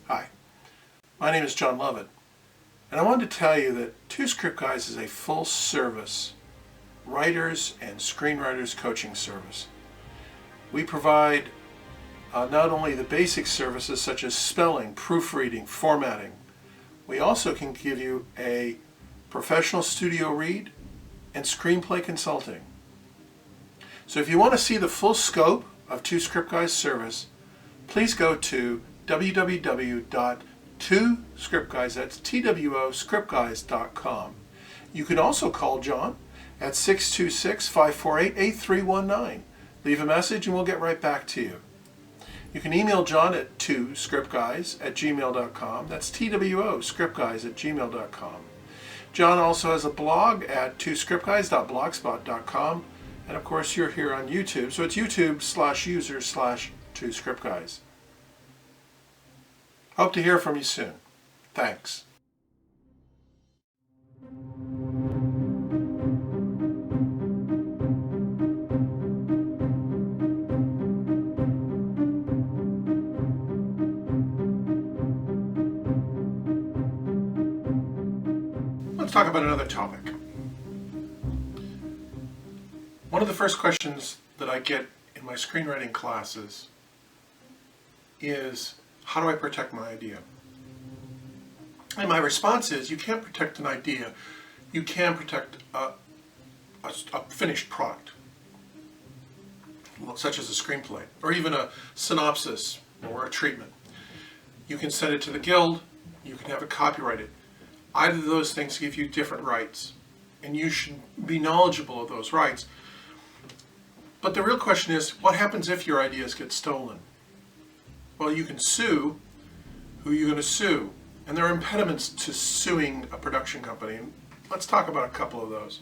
Hi, my name is John Lovett, and I wanted to tell you that Two Script Guys is a full-service writers and screenwriters coaching service. We provide not only the basic services such as spelling, proofreading, formatting, we also can give you a professional studio read and screenplay consulting. So if you want to see the full scope of Two Script Guys service, please go to www.twoscriptguys, that's T-W-O, scriptguys.com. You can also call John at 626-548-8319. Leave a message and we'll get right back to you. You can email John at twoscriptguys@gmail.com. That's T-W-O, scriptguys@gmail.com. John also has a blog at twoscriptguys.blogspot.com. And of course you're here on YouTube, so it's youtube.com/user/twoscriptguys. Hope to hear from you soon. Thanks. Let's talk about another topic. One of the first questions that I get in my screenwriting classes is, how do I protect my idea? And my response is, you can't protect an idea. You can protect a finished product, such as a screenplay, or even a synopsis or a treatment. You can send it to the guild, you can have it copyrighted. Either of those things give you different rights, and you should be knowledgeable of those rights. But the real question is, what happens if your ideas get stolen? Well, you can sue. Who are you going to sue? And there are impediments to suing a production company. Let's talk about a couple of those.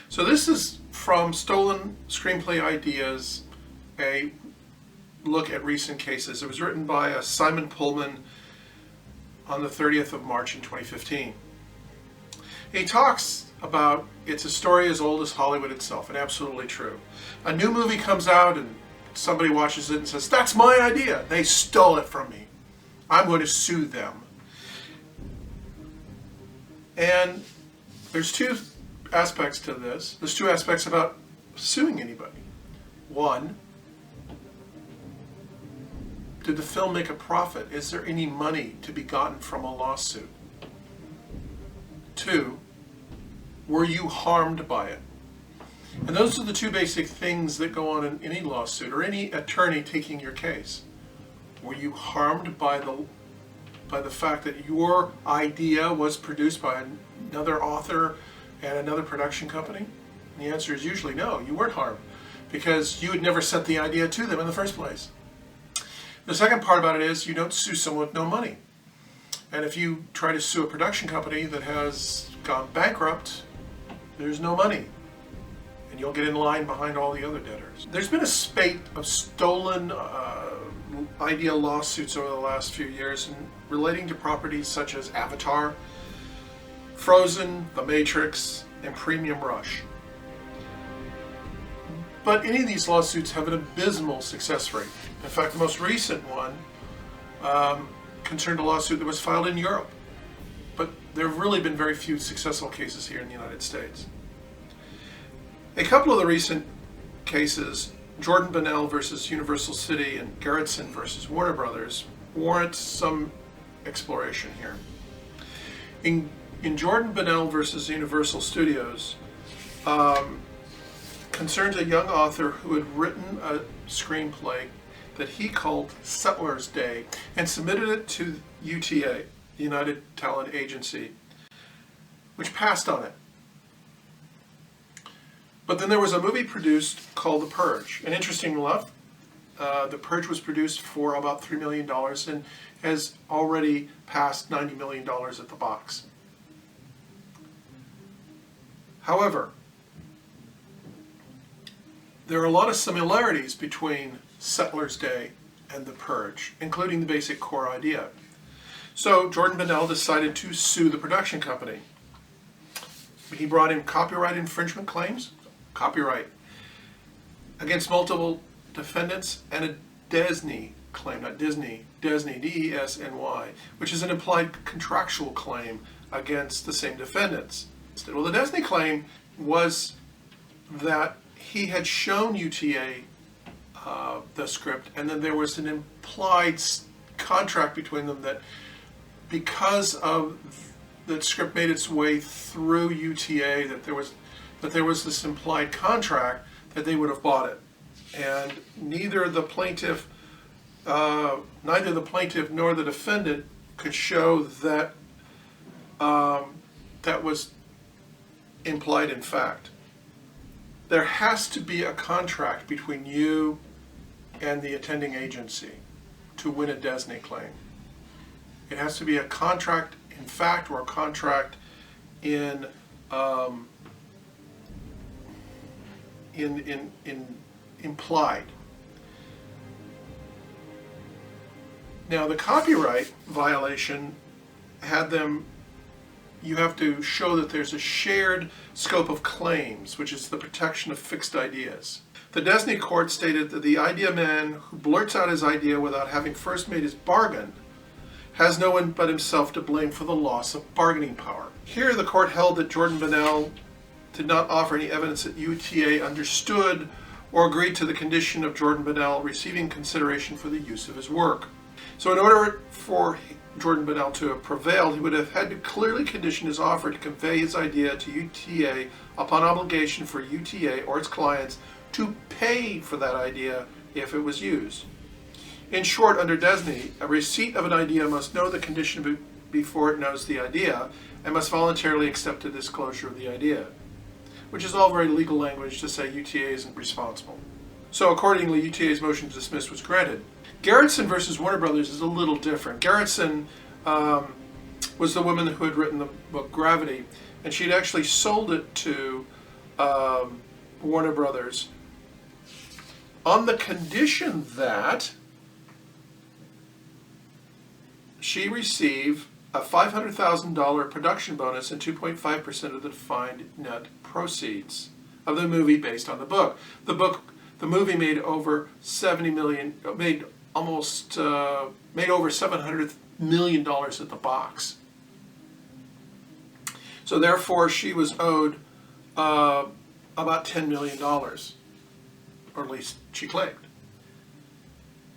So this is from Stolen Screenplay Ideas, a look at recent cases. It was written by Simon Pullman on the 30th of March in 2015. He talks about it's a story as old as Hollywood itself, and absolutely true. A new movie comes out and somebody watches it and says, that's my idea. They stole it from me. I'm going to sue them. And there's two aspects to this. There's two aspects about suing anybody. One, did the film make a profit? Is there any money to be gotten from a lawsuit? Two, were you harmed by it? And those are the two basic things that go on in any lawsuit or any attorney taking your case. Were you harmed by the fact that your idea was produced by another author and another production company? And the answer is usually no, you weren't harmed, because you had never sent the idea to them in the first place. The second part about it is you don't sue someone with no money. And if you try to sue a production company that has gone bankrupt, there's no money. And you'll get in line behind all the other debtors. There's been a spate of stolen idea lawsuits over the last few years relating to properties such as Avatar, Frozen, The Matrix, and Premium Rush. But any of these lawsuits have an abysmal success rate. In fact, the most recent one concerned a lawsuit that was filed in Europe. But there have really been very few successful cases here in the United States. A couple of the recent cases, Jordan Bennell versus Universal City and Gerritsen versus Warner Brothers, warrant some exploration here. In Jordan Bennell versus Universal Studios, concerns a young author who had written a screenplay that he called Settler's Day and submitted it to UTA, the United Talent Agency, which passed on it. But then there was a movie produced called The Purge. And interesting enough, The Purge was produced for about $3 million and has already passed $90 million at the box. However, there are a lot of similarities between Settler's Day and The Purge, including the basic core idea. So Jordan Bennell decided to sue the production company. He brought in copyright infringement claims, copyright, against multiple defendants and a DESNY claim, not Disney, Desny, D-E-S-N-Y, which is an implied contractual claim against the same defendants. Well, the Desny claim was that he had shown UTA the script, and then there was an implied contract between them that because of the script made its way through UTA, that there was this implied contract that they would have bought it. And neither the plaintiff nor the defendant could show that that was implied in fact. There has to be a contract between you and the attending agency to win a Desny claim. It has to be a contract in fact or a contract in implied. Now the copyright violation had them, you have to show that there's a shared scope of claims, which is the protection of fixed ideas. The Desny court stated that the idea man who blurts out his idea without having first made his bargain has no one but himself to blame for the loss of bargaining power. Here the court held that Jordan Bennell did not offer any evidence that UTA understood or agreed to the condition of Jordan Bennell receiving consideration for the use of his work. So in order for Jordan Bennell to have prevailed, he would have had to clearly condition his offer to convey his idea to UTA upon obligation for UTA or its clients to pay for that idea if it was used. In short, under Desny, a receipt of an idea must know the condition before it knows the idea and must voluntarily accept the disclosure of the idea, which is all very legal language to say UTA isn't responsible. So accordingly, UTA's motion to dismiss was granted. Gerritsen versus Warner Brothers is a little different. Gerritsen was the woman who had written the book Gravity, and she'd actually sold it to Warner Brothers on the condition that she receive a $500,000 production bonus and 2.5% of the defined net proceeds of the movie based on the book. The movie made over $70 million, made over $700 million at the box. So therefore, she was owed about $10 million, or at least she claimed.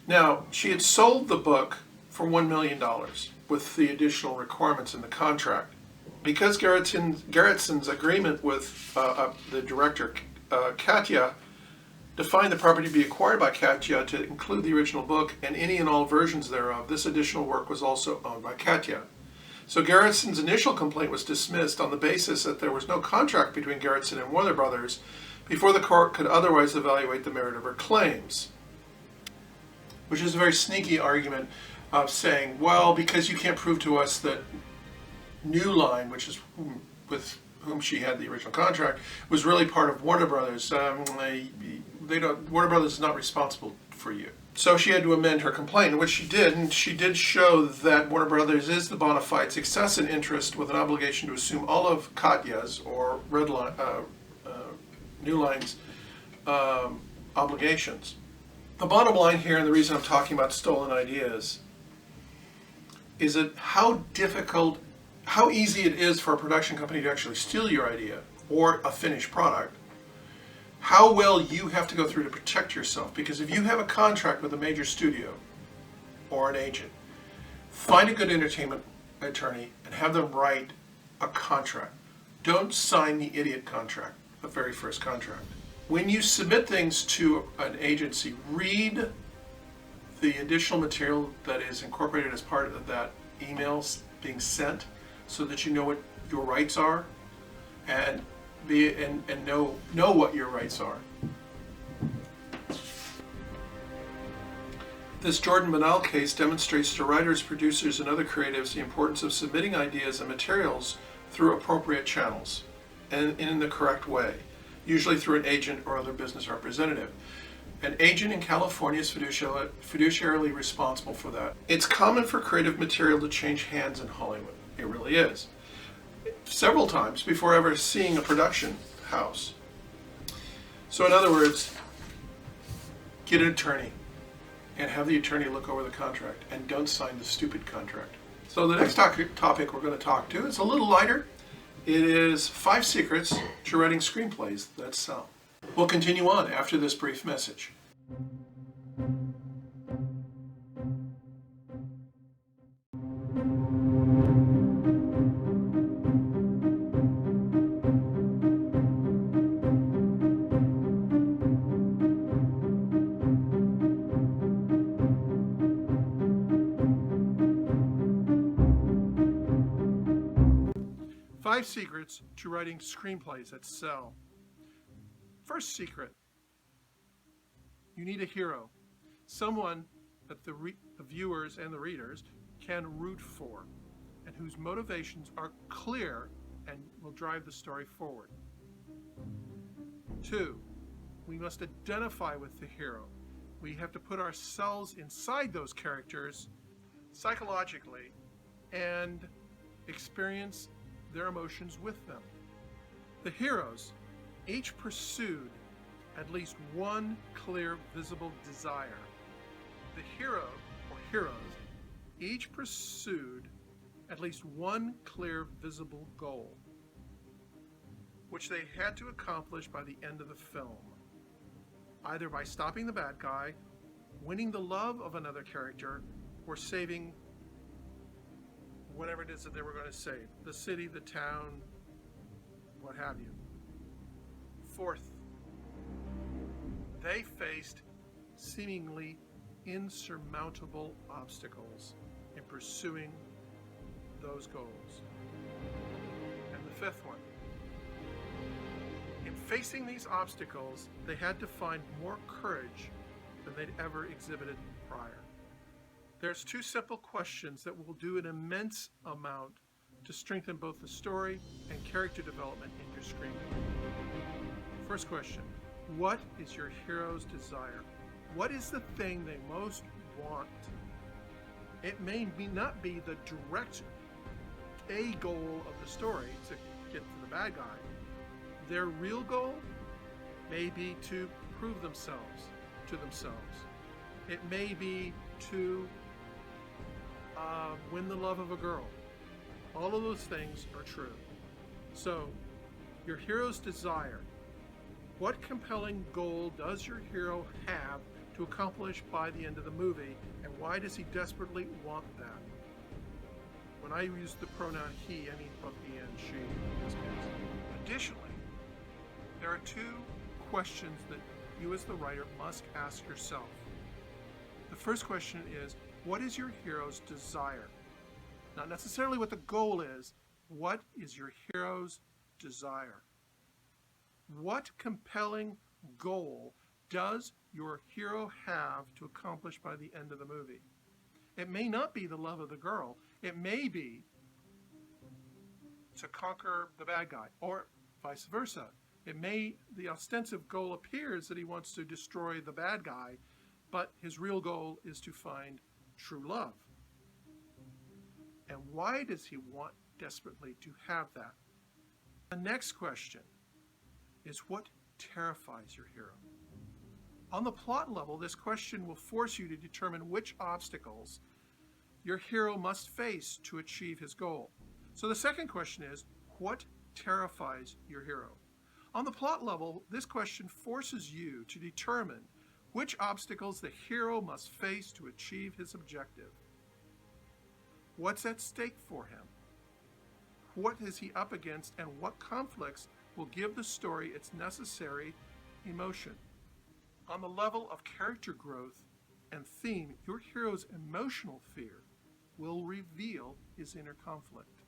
Now, she had sold the book for $1 million with the additional requirements in the contract. Because Gerritsen's agreement with the director, Katya, defined the property to be acquired by Katya to include the original book and any and all versions thereof, this additional work was also owned by Katya. So Gerritsen's initial complaint was dismissed on the basis that there was no contract between Gerritsen and Warner Brothers before the court could otherwise evaluate the merit of her claims, which is a very sneaky argument of saying, well, because you can't prove to us that New Line, which is with whom she had the original contract, was really part of Warner Brothers. Warner Brothers is not responsible for you. So she had to amend her complaint, and which she did, and she did show that Warner Brothers is the bona fide success in interest with an obligation to assume all of Katya's or New Line's obligations. The bottom line here, and the reason I'm talking about stolen ideas, is that how easy it is for a production company to actually steal your idea or a finished product, how well you have to go through to protect yourself. Because if you have a contract with a major studio or an agent, find a good entertainment attorney and have them write a contract. Don't sign the idiot contract, the very first contract. When you submit things to an agency, read the additional material that is incorporated as part of that email being sent, so that you know what your rights are and know what your rights are. This Jordan Bennell case demonstrates to writers, producers, and other creatives the importance of submitting ideas and materials through appropriate channels and in the correct way, usually through an agent or other business representative. An agent in California is fiduciarily responsible for that. It's common for creative material to change hands in Hollywood. It really is. Several times before ever seeing a production house. So in other words, get an attorney. and have the attorney look over the contract, and don't sign the stupid contract. So the next topic we're going to talk to is a little lighter. It is 5 secrets to writing screenplays that sell. We'll continue on after this brief message. Five secrets to writing screenplays that sell. First secret, you need a hero, someone that the viewers and the readers can root for, and whose motivations are clear and will drive the story forward. 2, we must identify with the hero. We have to put ourselves inside those characters psychologically and experience their emotions with them. The heroes each pursued at least one clear, visible desire. The hero or heroes each pursued at least one clear, visible goal, which they had to accomplish by the end of the film, either by stopping the bad guy, winning the love of another character, or saving whatever it is that they were going to save, the city, the town, what have you. 4th, they faced seemingly insurmountable obstacles in pursuing those goals. And the 5th one, in facing these obstacles, they had to find more courage than they'd ever exhibited prior. There's 2 simple questions that will do an immense amount to strengthen both the story and character development in your screenplay. First question, what is your hero's desire? What is the thing they most want? It may not be the direct A goal of the story to get to the bad guy. Their real goal may be to prove themselves to themselves. It may be to win the love of a girl. All of those things are true. So, your hero's desire. What compelling goal does your hero have to accomplish by the end of the movie, and why does he desperately want that? When I use the pronoun he, I mean both he and she in this case. Additionally, there are 2 questions that you as the writer must ask yourself. The first question is, what is your hero's desire? Not necessarily what the goal is. What is your hero's desire? What compelling goal does your hero have to accomplish by the end of the movie? It may not be the love of the girl. It may be to conquer the bad guy, or vice versa. The ostensive goal appears that he wants to destroy the bad guy, but his real goal is to find true love. And why does he want desperately to have that? The next question is, what terrifies your hero? On the plot level, this question will force you to determine which obstacles your hero must face to achieve his goal. So the second question is, what terrifies your hero? On the plot level, this question forces you to determine which obstacles the hero must face to achieve his objective. What's at stake for him? What is he up against, and what conflicts will give the story its necessary emotion? On the level of character growth and theme, your hero's emotional fear will reveal his inner conflict.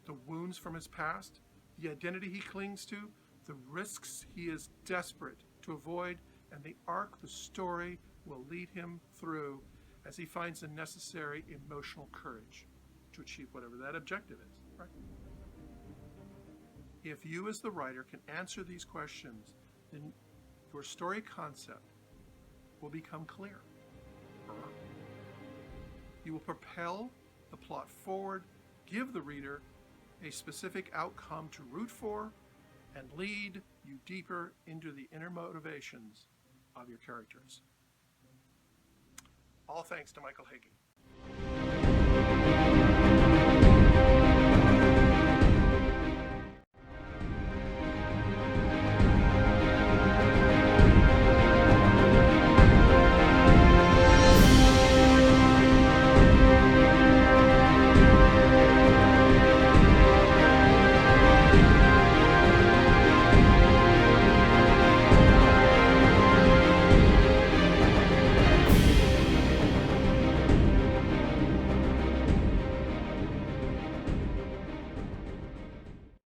The wounds from his past, the identity he clings to, the risks he is desperate to avoid, and the arc the story will lead him through as he finds the necessary emotional courage to achieve whatever that objective is. Right? If you as the writer can answer these questions, then your story concept will become clear. You will propel the plot forward, give the reader a specific outcome to root for, and lead you deeper into the inner motivations of your characters. All thanks to Michael Hagee.